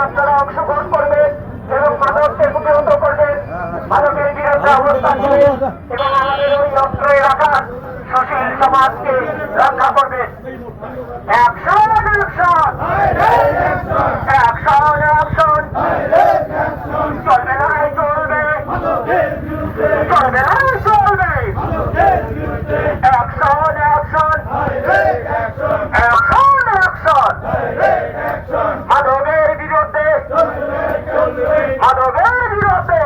আপনারা অংশগ্রহণ করবেন এবং মাদককে প্রতিহত করবেন, মাদকের বিরুদ্ধে অবস্থান নেবেন এবং আমাদের ওই অস্ত্র এলাকার সুশীল সমাজকে রক্ষা করবেন। অ্যাকশন অ্যাকশন অ্যাকশন অ্যাকশন, চলবে না চলবে, চলবে না চলবে, অ্যাকশন অ্যাকশন অ্যাকশন অ্যাকশন, মাদকের বিরুদ্ধে, মাদকের বিরুদ্ধে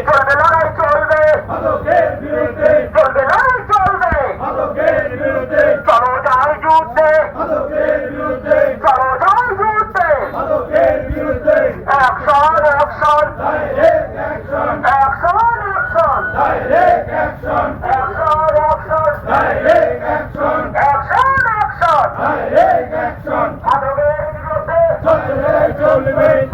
চলবে লড়াই চলবে, চলবে লড়াই চলবে, চলো যাই যুদ্ধে, চলো যাই যুদ্ধে, action action action action action action action action, মাদকের বিরুদ্ধে,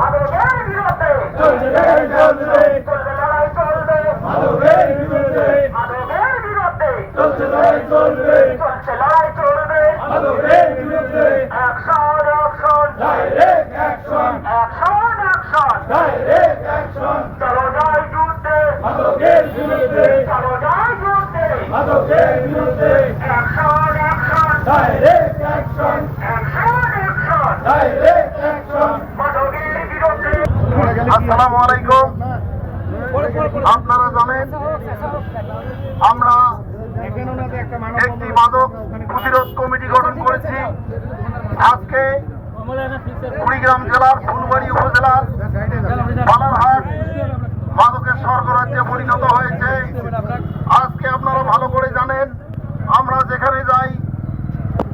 মাদকের বিরুদ্ধে চলবে লড়াই চলবে, মাদকের বিরুদ্ধে চলছে লড়াই চলবে, অ্যাকশন অ্যাকশন অ্যাকশন অ্যাকশন, চলো যাই যুদ্ধে, চলো যাই যুদ্ধে, অ্যাকশন অ্যাকশন অ্যাকশন অ্যাকশন, মাদকের বিরুদ্ধে। আসসালামু আলাইকুম। আপনারা জানেন আমরা একটি মাদক প্রতিরোধ কমিটি গঠন করেছি। আজকে কুড়িগ্রাম জেলার ফুলবাড়ি উপজেলার বালারহাট মাদকের স্বর্গরাজ্যে পরিণত হয়েছে। আজকে আপনারা ভালো করে জানেন, আমরা যেখানে যাই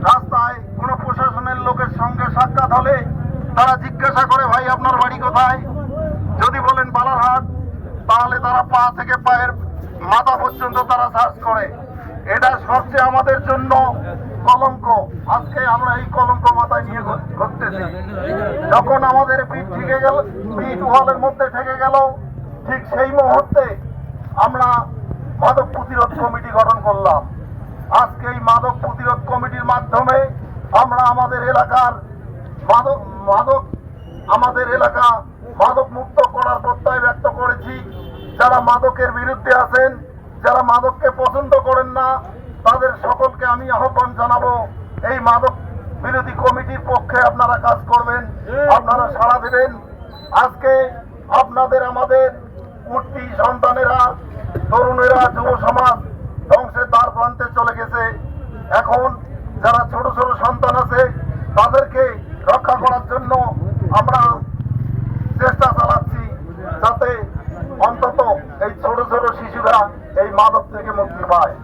রাস্তায় কোনো প্রশাসনের লোকের সঙ্গে সাক্ষাৎ হলে তারা জিজ্ঞাসা করে, ভাই আপনার বাড়ি কোথায়? যদি বলেন বালারহাট, তাহলে তারা পা থেকে পায়ের মাথা পর্যন্ত তারা সার্চ করে। এটা সবচেয়ে আমাদের জন্য কলঙ্ক। আজকে আমরা এই কলঙ্ক মাথায় নিয়ে ঘুরতেছি। যখন আমাদের পিঠ ঠেকে গেল, পিঠ ওয়ালের মধ্যে ঠেকে গেল, ঠিক সেই মুহূর্তে আমরা মাদক প্রতিরোধ কমিটি গঠন করলাম। আজকে এই মাদক প্রতিরোধ কমিটির মাধ্যমে আমরা আমাদের এলাকার আমাদের এলাকা মাদক মুক্ত করার প্রত্যয় ব্যক্ত করেছি। যারা মাদকের বিরুদ্ধে আছেন, যারা মাদককে পছন্দ করেন না, তাদের সকলকে আমি আহ্বান জানাবো, এই মাদক বিরোধী কমিটির পক্ষে আপনারা কাজ করবেন, আপনারা সাড়া দেবেন। আজকে আপনাদের আমাদের উঠতি সন্তানেরা, তরুণেরা, যুব সমাজ ধ্বংসের দ্বার প্রান্তে চলে গেছে। এখন যারা ছোট ছোট সন্তান আছে, তাদেরকে রক্ষা করার জন্য আমরা চেষ্টা চালাচ্ছি, যাতে অন্তত এই ছোট ছোট শিশুরা এই মাদক থেকে মুক্তি পায়।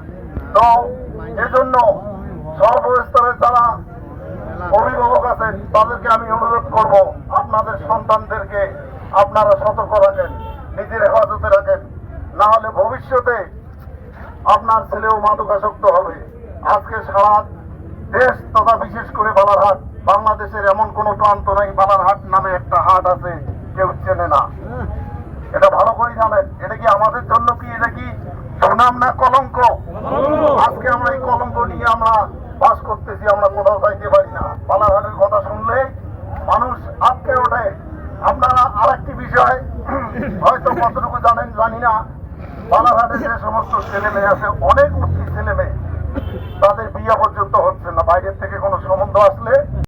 তো এজন্য সর্বস্তরের যারা অভিভাবক আছেন, তাদেরকে আমি অনুরোধ করব, আপনাদের সন্তানদেরকে আপনারা সতর্ক রাখেন, নিজের হেফাজতে রাখেন, না হলে ভবিষ্যতে আপনার ছেলেও মাদকাসক্ত হবে। আজকে সারা দেশ তথা বিশেষ করে বালারহাট, বাংলাদেশের এমন কোন প্রান্ত নাই বালারহাট নামে একটা হাট আছে কেউ চেনে না। এটা ভালো করে জানেন। এটা কি আমাদের জন্য কি, এটা কি সুনাম না কলঙ্ক? আজকে আমরা এই কলঙ্ক নিয়ে আমরা বাস করতেছি, আমরা কোথাও যাইতে পারি না। বালারহাটের কথা শুনলে মানুষ আটকে ওঠে। আপনারা আর একটি বিষয় হয়তো কতটুকু জানেন জানি না, বালারহাটে যে সমস্ত ছেলে মেয়ে আছে, অনেক উঠতি ছেলে মেয়ে, তাদের বিয়ে পর্যন্ত হচ্ছে না। বাইরের থেকে কোনো সম্বন্ধ আসলে